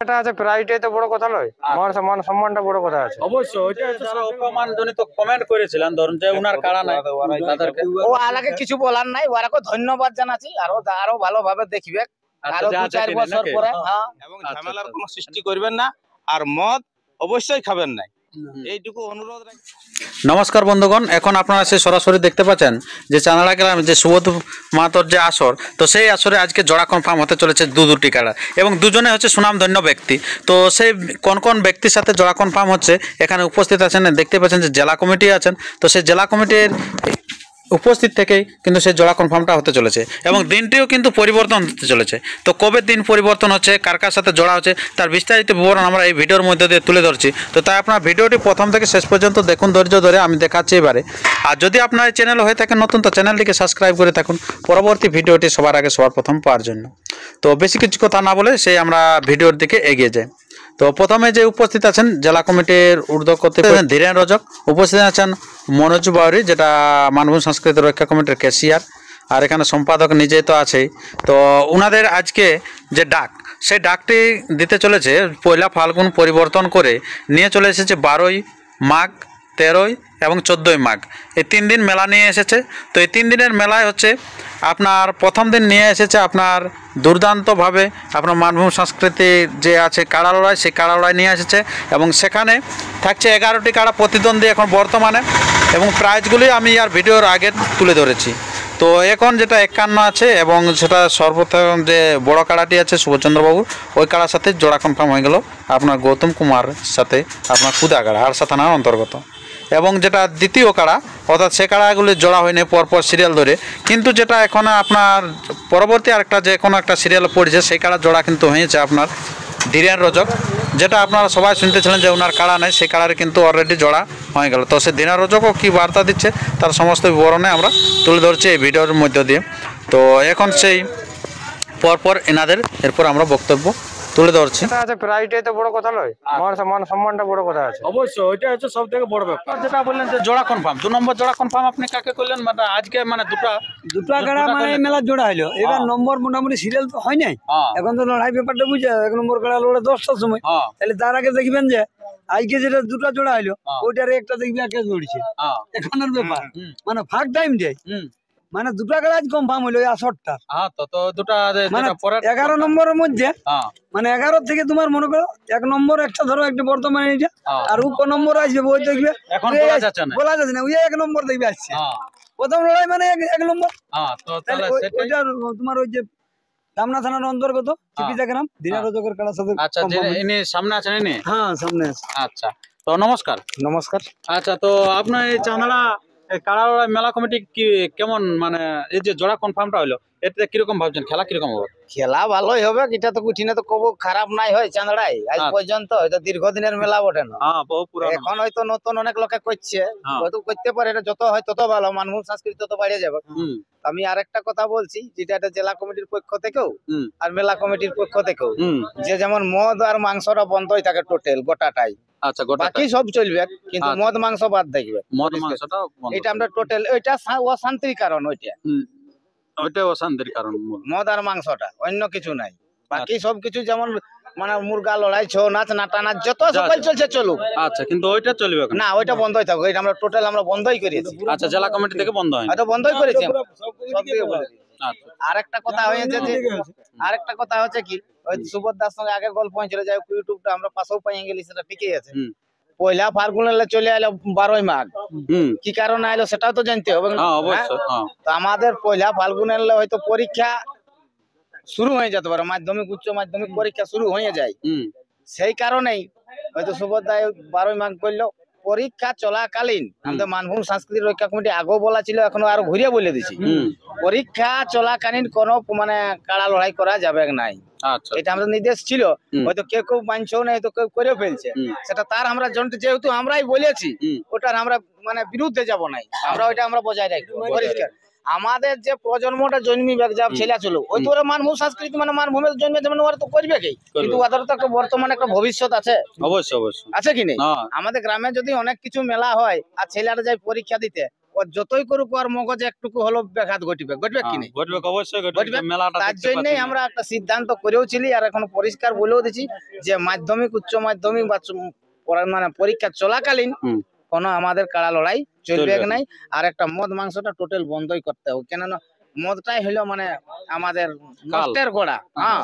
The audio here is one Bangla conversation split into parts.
এটা আছে প্রাইডে তো বড় কথা নয়, মান সম্মানটা বড় কথা আছে। অবশ্যই ওইটা যারা অপমানজনিত কমেন্ট করেছিলেন, ধরুন যে উনার কারা নাই তাদেরকে ও আলাকে কিছু বলার নাই, ওরাকে ধন্যবাদ জানাচ্ছি। আরো ভালোভাবে দেখবে আরো 2-4 বছর পরে। হ্যাঁ, এবং ঝামেলার কোনো সৃষ্টি করবেন না, আর মদ অবশ্যই খাবেন না, এইটুকু অনুরোধ রাখি। নমস্কার বন্ধুগণ, এখন আপনারা সে সরাসরি দেখতে পাচ্ছেন যে চাঁদড়া গ্রামে যে সুবোধ মাহাতোর যে আসর, তো সেই আসরে আজকে জোড়া কনফার্ম হতে চলেছে দুটি কাড়া, এবং দুজনে হচ্ছে সুনামধন্য ব্যক্তি। তো সেই কোন কোন ব্যক্তির সাথে জোড়া কনফার্ম হচ্ছে এখানে উপস্থিত আছেন, দেখতে পাচ্ছেন যে জেলা কমিটি আছেন। তো সেই জেলা কমিটির উপস্থিত থেকেই কিন্তু সেই জোড়া কনফার্মটা হতে চলেছে, এবং দিনটিও কিন্তু পরিবর্তন হতে চলেছে। তো কবে দিন পরিবর্তন হচ্ছে, কার কার সাথে জোড়া হচ্ছে, তার বিস্তারিত বিবরণ আমরা এই ভিডিওর মধ্যে দিয়ে তুলে ধরছি। তো তাই আপনার ভিডিওটি প্রথম থেকে শেষ পর্যন্ত দেখুন, ধৈর্য ধরে আমি দেখাচ্ছি এবারে। আর যদি আপনার এই চ্যানেল হয়ে থাকেন নতুন, তো চ্যানেলটিকে সাবস্ক্রাইব করে থাকুন পরবর্তী ভিডিওটি সবার আগে সবার প্রথম পাওয়ার জন্য। তো বেশি কিছু কথা না বলে সেই আমরা ভিডিওর দিকে এগিয়ে যাই। তো প্রথমে যে উপস্থিত আছেন জেলা কমিটির ঊর্ধ্ব কর্তৃপক্ষ ধীরেন রজক, উপস্থিত আছেন মনোজ বাউরি, যেটা মানভূম সংস্কৃতি রক্ষা কমিটির ক্যাশিয়ার, আর এখানে সম্পাদক নিজেই তো আছেই। তো ওনাদের আজকে যে ডাক, সেই ডাকটি দিতে চলেছে পয়লা ফাল্গুন পরিবর্তন করে নিয়ে চলে এসেছে 12ই মাঘ, 13ই এবং 14ই মাঘ, এই 3 দিন মেলা নিয়ে এসেছে। তো এই 3 দিনের মেলায় হচ্ছে আপনার প্রথম দিন নিয়ে এসেছে আপনার দুর্দান্তভাবে আপনার মানভূম সংস্কৃতি যে আছে কাড়া লড়াই, সেই কাড়া লড়াই নিয়ে এসেছে, এবং সেখানে থাকছে 11টি কাড়া প্রতিদ্বন্দ্বী এখন বর্তমানে, এবং প্রাইজগুলি আমি আর ভিডিওর আগে তুলে ধরেছি। তো এখন যেটা 51 আছে, এবং সেটা সর্বপ্রথম যে বড় কাড়াটি আছে সুভাষচন্দ্রবাবুর, ওই কাড়ার সাথে জোড়া কনফার্ম হয়ে গেল আপনার গৌতম কুমার সাথে আপনার কুদা কাড়া আরসা থানার অন্তর্গত। এবং যেটা দ্বিতীয় কাড়া, অর্থাৎ সে কাড়াগুলি জোড়া হয়নি পরপর সিরিয়াল ধরে, কিন্তু যেটা এখন আপনার পরবর্তী আরেকটা যে কোনো একটা সিরিয়াল পড়েছে, সেই কাড়া জোড়া কিন্তু হয়েছে আপনার ধীরেন রজক, যেটা আপনারা সবাই শুনতেছিলেন যে ওনার কাড়া নেই, সেই কাড়ার কিন্তু অলরেডি জোড়া হয়ে গেল। তো সে ধীরেন রজকও কী বার্তা দিচ্ছে তার সমস্ত বিবরণে আমরা তুলে ধরছি এই ভিডিওর মধ্য দিয়ে। তো এখন সেই পরপর এনাদের এরপর আমরা বক্তব্য তুলে ধরছি। এটা আছে প্রাইডে তো বড় কথা নয়, মান সম্মানটা বড় কথা আছে। অবশ্যই ওইটা হচ্ছে সব থেকে বড় ব্যাপার। যেটা বললেন যে জোড়া কনফার্ম, 2 নম্বর জোড়া কনফার্ম আপনি কাকে করলেন? মানে আজকে মানে দুটা কাড়া মানে মেলা জোড়া হইলো। এবার নম্বর মোটামুটি সিরিয়াল তো হয় নাই, এখন তো লড়াই ব্যাপারটা বুঝে 1 নম্বর কাড়া লড়ে 10টার সময়, তাহলে তার আগে দেখবেন যে আজকে যেটা 2টা জোড়া হইলো ওইটার একটা দেখবি একে জড়িছে এখানের ব্যাপার, মানে ফাঁক টাইম দেয়, মানে 2টা কাড়া আজ কনফার্ম হইলো 18টা। তো দুটা মানে 11 নম্বরের মধ্যে, মানে 11 থেকে তোমার মনে করো 1 নম্বর একটা ধরো একটা বর্তমানে এটা, আর উপ নম্বর আসবে ওই দেখবে এখন বলা যাচ্ছে না, ওই 1 নম্বর দেখবে আসছে প্রথম লড়াই মানে 1 নম্বর। তো তাহলে ওইটা তোমার ওই যে সামনা থানার অন্তর্গত চিকিৎসা গ্রাম ধীরেন রজকের কাড়ার সাথে। আচ্ছা, ইনি সামনে আছেন ইনি? হ্যাঁ, সামনে আছে। আচ্ছা, তো নমস্কার। নমস্কার। আচ্ছা, তো আপনার এই চাঁদড়া কাড়া লড়াই মেলা কমিটি কি কেমন, মানে এই যে জোড়া কনফার্মটা হলো, এতে কিরকম ভাবছেন? খেলা কিরকম হবে? খেলা ভালোই হবে, এটা তো কুঠিনে তো কবো খারাপ নাই হয় চাঁদড়াই আজ পর্যন্ত। হয়তো দীর্ঘদিনের মেলা বটে না, এখন হয়তো নতুন অনেক লোকে করছে, হয়তো করতে পারে, এটা যত হয় তত ভালো, মানভূম সংস্কৃতি তত বাড়ে যাবে। আমি আরেকটা কথা বলছি, যেটা এটা জেলা কমিটির পক্ষ থেকেও আর মেলা কমিটির পক্ষ থেকেও, যে যেমন মদ আর মাংসটা বন্ধই থাকে টোটাল গোটাটাই। আচ্ছা, বাকি সব চলবে, কিন্তু মদ মাংস বাদ দেখবে। মদ মাংসটা এটা আমরা টোটাল, ওইটা অশান্তির কারণ, ওইটা অশান্তির কারণ মদ আর মাংসটা, অন্য কিছু নাই। বাকি সবকিছু যেমন মানে মুরগা লড়াই, ছৌ নাচ, নাটা নাচ যত সকল চলছে চলুক। আচ্ছা, কিন্তু ওইটা চলবে না, ওইটা বন্ধই থাকবে, ওইটা আমরা টোটাল আমরা বন্ধই করেছি। আচ্ছা, জেলা কমিটি থেকে বন্ধ হয়? হয়তো বন্ধই করেছি। আরেকটা কথা হয়েছে যে, আরেকটা কথা হচ্ছে কি, ওই সুভদ্রার সঙ্গে আগে গল্প হয়েছিল, যাই ইউটিউবটা আমরা পাশেও পাই গেলি, সেটা ঠিকই আছে। পয়লা ফাল্গুন চলে এলো 12ই মাঘ, কি কারণে এলো সেটাও তো জানতে হবে। তো আমাদের পয়লা ফাল্গুন এলে হয়তো পরীক্ষা শুরু হয়ে যেতে পারে, মাধ্যমিক উচ্চ মাধ্যমিক পরীক্ষা শুরু হয়ে যায়, সেই কারণেই হয়তো সুভদ্রায় 12ই মাঘ করলো। পরীক্ষা চলাকালীন আমাদের মানভূম সংস্কৃতি রক্ষা কমিটি আগেও বলা ছিল, এখনো আরো ঘুরিয়ে বলে দিছি, পরীক্ষা চলাকালীন কোনো মানে কাড়া লড়াই করা যাবে নাই। এটা আমাদের নির্দেশ ছিল, হয়তো কেউ মানছেও না, হয়তো কেউ করে ফেলছে, সেটা তার আমরা যেহেতু আমরাই বলেছি, ওটার আমরা মানে বিরুদ্ধে যাব নাই, আমরা ওইটা আমরা বজায় রাখবো পরিষ্কার। আমাদের যে প্রজন্মটা জন্মিবে, যা ছেলে ছিল, ওই তো ওরা মানভূম সংস্কৃতি মানে মানভূমের জন্মে যেমন ওরা তো করবে কি, কিন্তু ওদের তো একটা বর্তমানে একটা ভবিষ্যৎ আছে। অবশ্যই আছে কি নেই? আমাদের গ্রামে যদি অনেক কিছু মেলা হয় আর ছেলেরা যায় পরীক্ষা দিতে, ও যতই করুক আর মগজে একটুকু হলো ব্যাঘাত ঘটবে কি নেই ঘটবে অবশ্যই ঘটবে। ঘটবে মেলাটা তার দেখতে জন্যই পাচ্ছি। আমরা একটা সিদ্ধান্ত করেও ছিলি আর এখন পরিষ্কার বলেও দিচ্ছি যে মাধ্যমিক উচ্চ মাধ্যমিক বা মানে পরীক্ষা চলাকালীন হুম। কোনো আমাদের কাড়া লড়াই চলবে চলবে না। নাই। আর একটা মদ মাংসটা টোটাল বন্ধই করতে হবে, কেননা মদটাই হলো মানে আমাদের নষ্টের গোড়া। হ্যাঁ,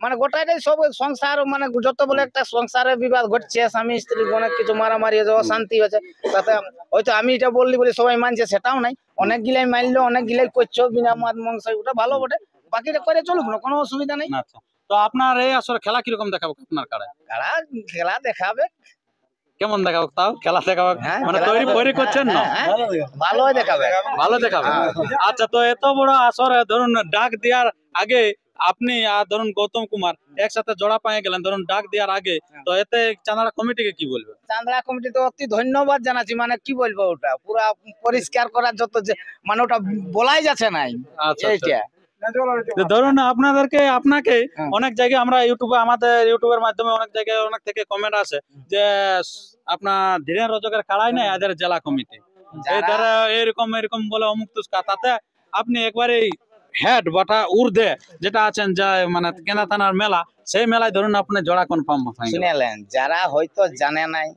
মানে গোটাটাই সব সংসার, মানে যত বলে একটা সংসারে বিবাদ ঘটছে, স্বামী স্ত্রী অনেক কিছু মারামারি হয়েছে, অশান্তি হয়েছে, তাতে হয়তো আমি এটা বললি বলে সবাই মানছে সেটাও নাই, অনেক গিলাই মানলো, অনেক গিলাই করছো বিনা মদ মাংস, ওটা ভালো বটে, বাকিটা করে চলুক না, কোনো অসুবিধা নেই। আচ্ছা, তো আপনার এই আসলে খেলা কিরকম দেখাবো আপনার কাড়ায়? কারা খেলা দেখাবে, কেমন দেখাবো তাও খেলা দেখাবো? হ্যাঁ, মানে খেলা তৈরি করছেন না? হ্যাঁ, ভালোই দেখাবে। ভালো দেখাবে। আচ্ছা, তো এত বড় আসরে ধরুন ডাক দেওয়ার আগে আপনি আর ধরুন গৌতম কুমার একসাথে জোড়া পেয়ে গেলেন, ধরুন ডাক দেওয়ার আগে, তো এতে চাঁদড়া কমিটিকে কি বলবে? চান্দরা কমিটি তো অতি ধন্যবাদ জানাচ্ছি, মানে কি বলবো, ওটা পুরা পরিষ্কার করার যত যে মানে ওটা বলাই যাচ্ছে নাই আচ্ছা, এইটা। তো ধরুন আপনাকে হ্যাঁ। অনেক জায়গায় আমরা আমাদের ইউটিউবের মাধ্যমে অনেক জায়গায় অনেক থেকে কমেন্ট আসে যে আপনার ধীরেন রজকের কাড়াই নাই এদের জেলা কমিটি, এই দ্বারা এরকম বলে অমুক তুস্কা, তাতে আপনি একবারে হেড বাটা উর্ধে যেটা আছেন যা মানে কেনা থানার মেলা, সেই মেলায় ধরুন আপনি জোড়া কনফার্ম শুনেলেন, যারা হয়তো জানে নাই,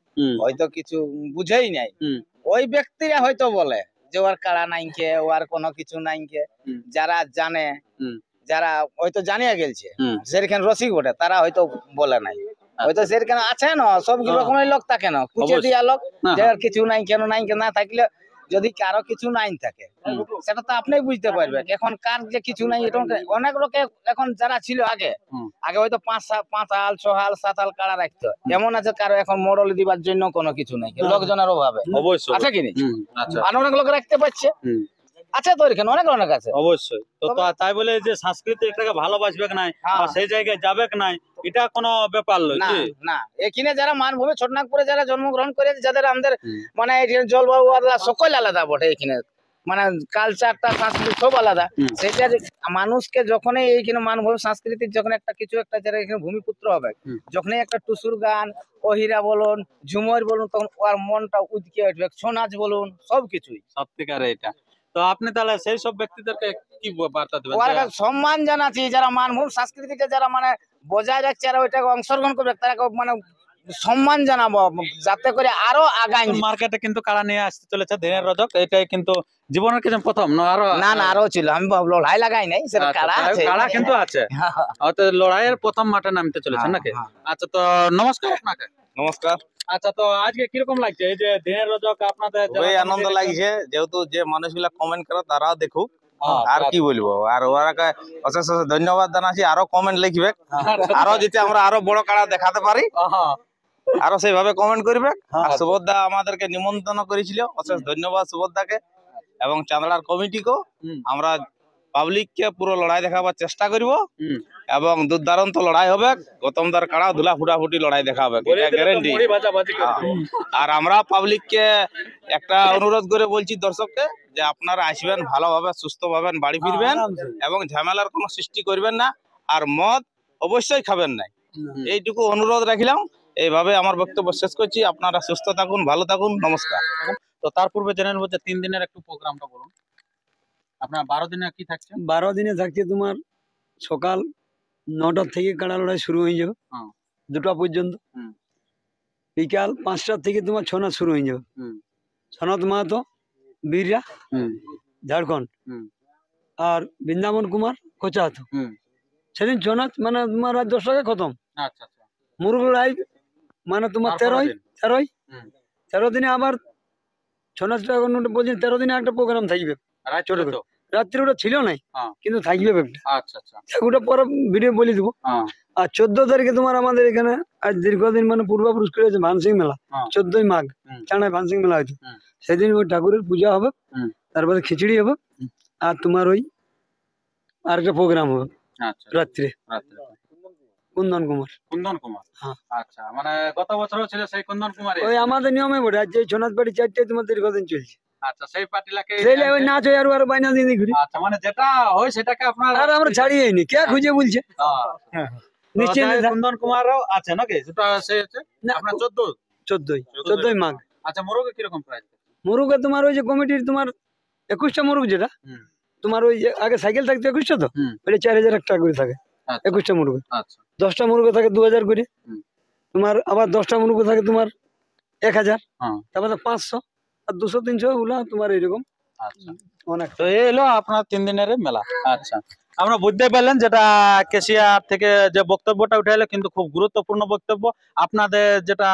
হয়তো কিছু বুঝেই নাই, হুম। ওই ব্যক্তিরা হয়তো বলে যে ওর কাড়া নাইকে, ওর কোনো কিছু নাইকে। হুম। যারা জানে, হুম। যারা হয়তো জানিয়ে গেছে, হুম। সেখানে রসিক বটে, তারা হয়তো বলে নাই, হয়তো সেখানে আছে না সব রকমের লোক থাকে না, কুচে দিয়া লোক, হ্যাঁ, যে আর কিছু নাই কেন নাই না থাকলে, যদি কারো কিছু নাই থাকে সেটা তো আপনি বুঝতে পারবেন। এখন কার যে কিছু নাই, এটা অনেক লোকে এখন যারা ছিল আগে হুম। আগে হয়তো 5 হাল 6 হাল 7 হাল কাড়া রাখতো, এমন আছে কারো এখন মডল দিবার জন্য কোনো কিছু নাই, লোকজনের অভাবে অবশ্যই আছে কি নেই, আচ্ছা, আর অনেক লোক রাখতে পারছে, আছে তো এখানে অনেক আছে। অবশ্যই। তো তাই বলে যে সংস্কৃতি এটাকে ভালোবাসবে নাই হ্যাঁ। বা সেই জায়গায় যাবে নাই, এটা কোনো ব্যাপার নয় না কি? না, এখানে যারা মানভূমি ছোটনাগপুরে যারা জন্মগ্রহণ করেছে, যাদের আমাদের হুম। মানে এখানে জলবায়ু আলাদা, সকল আলাদা বটে, এখানে মানে কালচারটা সংস্কৃতি সব আলাদা। হুম। সেটা মানুষকে যখনই এইখানে মানভূমি সংস্কৃতির যখন একটা কিছু একটা যারা এখানে ভূমিপুত্র হবে, হুম। যখনই একটা টুসুর গান, অহিরা বলুন, ঝুমর বলুন, তখন ওর মনটা উদকে উঠবে, ছৌ নাচ বলুন, সবকিছুই। সত্যিকারে এটা। তো আপনি তাহলে সেই সব ব্যক্তিদেরকে কি বার্তা দেবেন? ওর যে- কাছে সম্মান জানাচ্ছি, যারা মানভূম সংস্কৃতিকে যারা মানে বজায় রাখছে আর ওইটাকে অংশগ্রহণ করবে, তারা মানে সম্মান জানাবো, যাতে করে আরো আগায়। মার্কেটে কিন্তু কাড়া নিয়ে আসতে চলেছে ধীরেন রজক, এটাই কিন্তু জীবনের কিছু প্রথম না, আরো না না, আরো ছিল, আমি লড়াই লাগাই নাই, সেটা আচ্ছা, কাড়া তাই আছে। কাড়া কিন্তু আছে, হয়তো লড়াইয়ের প্রথম মাঠে নামতে চলেছে হ্যাঁ, নাকি? হ্যাঁ। আচ্ছা, তো নমস্কার আপনাকে। নমস্কার। আচ্ছা, তো আজকে কিরকম লাগছে এই যে ধীরেন রজক আপনাদের জেলা খুবই আনন্দ কমিটির- লাগছে, যেহেতু যে মানুষগুলা কমেন্ট করে তারাও দেখুক, হ্যাঁ, আর কি বলবো, আর ওরাকে অশেষ অশেষ ধন্যবাদ জানাচ্ছি, আরো কমেন্ট লিখবে, আরো যাতে আমরা আরো বড় কাড়া দেখাতে পারি, হ্যাঁ, আরো সেইভাবে কমেন্ট করবে। হ্যাঁ। আর সুবোধদা আমাদেরকে নিমন্ত্রণ করেছিল, অশেষ ধন্যবাদ সুবোধদাকে এবং চাঁদড়ার কমিটিকেও। হুম। আমরা পাবলিককে পুরো লড়াই দেখাবার চেষ্টা করব হুম। এবং দুর্দান্ত লড়াই হবে, গৌতমদার কাড়া ধুলা ফুটাফুটি লড়াই দেখাবে, বলে দিলে তো গ্যারেন্টি। মুড়ি ভাজাভাজি করে। আর আমরা পাবলিককে একটা অনুরোধ করে বলছি, দর্শককে, যে আপনারা আসবেন, ভালোভাবে সুস্থ ভাবেন বাড়ি ফিরবেন এবং ঝামেলার কোনো সৃষ্টি করবেন না, আর মদ অবশ্যই খাবেন না, এইটুকু অনুরোধ রাখিলাম। এইভাবে আমার বক্তব্য শেষ করছি। আপনারা সুস্থ থাকুন, ভালো থাকুন, নমস্কার। তো তার পূর্বে জেনে নেবো যে 3 দিনের একটু প্রোগ্রামটা বলুন, আপনার 12 দিনে কি থাকছে? 12 দিনে থাকছে তোমার সকাল 9টা থেকে কাড়া লড়াই শুরু হয়ে যাবে, হ্যাঁ। 2টা পর্যন্ত। হুম। বিকাল 5টা থেকে তোমার ছৌ নাচ শুরু হয়ে যাবে। হুম। সনত মাহাতো বীররা হুম। ঝাড়খণ্ড, হুম। আর বৃন্দাবন কুমার কোচাহাতো। হুম। সেদিন ছৌ নাচ মানে তোমার রাত 10টাকে খতম। আচ্ছা, আচ্ছা। মুরগ লড়াই মানে তোমার তারপরের 13ই হুম। 13 দিনে আবার ছৌ নাচটা বলছেন 13 দিনে একটা প্রোগ্রাম থাকবে রাত ছোট ছোট করে। রাত্রে ওটা ছিল নাই, হ্যাঁ। কিন্তু থাকবে একটা, আচ্ছা, আচ্ছা। ওটা পরে ভিডিও বলে দেবো। হ্যাঁ। আর 14 তারিখে তোমার আমাদের এখানে আজ দীর্ঘদিন মানে পূর্বাপুরুষ করে আছে ভানসিং মেলা, হ্যাঁ। 14ই মাঘ হুম। চাঁড়ায় ভানসিং মেলা হয়েছে। হুম। সেদিন ওই ঠাকুরের পূজা হবে, হুম। তারপরে খিচুড়ি হবে, হুম। আর তোমার ওই আর একটা প্রোগ্রাম হবে আচ্ছা, রাত্রে, রাত্রে। কুন্দন কুমার। কুন্দন কুমার। হ্যাঁ। আচ্ছা, মানে গত বছরও ছিল সেই কুন্দন কুমার। ওই আমাদের নিয়মে বটে, আজ এই ছৌ নাচ পার্টি 4টায় তোমার দীর্ঘদিন চলছে। আচ্ছা, সেই পার্টিলাকে সেই ওই নাচ হয় আর বাইনা দিয়ে ঘুরি, আচ্ছা, মানে যেটা হয় সেটাকে আপনার আর আমরা ছাড়িয়ে নি, কে খুঁজে বলছে। হ্যাঁ। নিশ্চয়ই নিশ্চয় কুন্দন কুমারও আছে নাকি? সেটা সে হচ্ছে না, আপনার 14। 14ই মাঘ। আচ্ছা, মোরগে কিরকম প্রাইস? মুরুগে তোমার ওই যে কমিটির তোমার 21টা মুরুগ যেটা হুম। তোমার ওই যে আগে সাইকেল থাকতো 21টা তো হুম। ওইটা 4000 টাকা করে থাকে আচ্ছা 21টা মুরুগে। আচ্ছা 10টা মুরুগে থাকে 2000 করে। হুম। তোমার আবার 10টা মুরুগে থাকে তোমার 1000, হ্যাঁ। তারপরে 500 আর 200 300 ওগুলা তোমার এইরকম আচ্ছা অনেক। তো এই হলো আপনার 3 দিনের মেলা। আচ্ছা আমরা বুঝতে পারলেন যেটা কেশিয়ার থেকে যে বক্তব্যটা উঠাইলে কিন্তু খুব গুরুত্বপূর্ণ বক্তব্য। আপনাদের যেটা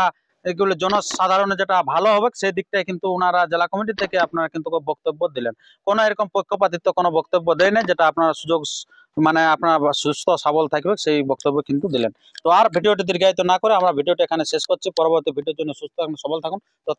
এগুলো জনসাধারণের যেটা ভালো হবে সেই দিকটাই কিন্তু ওনারা জেলা কমিটি থেকে আপনারা কিন্তু বক্তব্য দিলেন। কোনো এরকম পক্ষপাতিত্ব কোনো বক্তব্য দেয় না, যেটা আপনারা সুযোগ মানে আপনারা সুস্থ সবল থাকবে সেই বক্তব্য কিন্তু দিলেন। তো আর ভিডিওটি দীর্ঘায়িত না করে আমরা ভিডিওটি এখানে শেষ করছি। পরবর্তী ভিডিওর জন্য সুস্থ থাকুন, সবল থাকুন। তো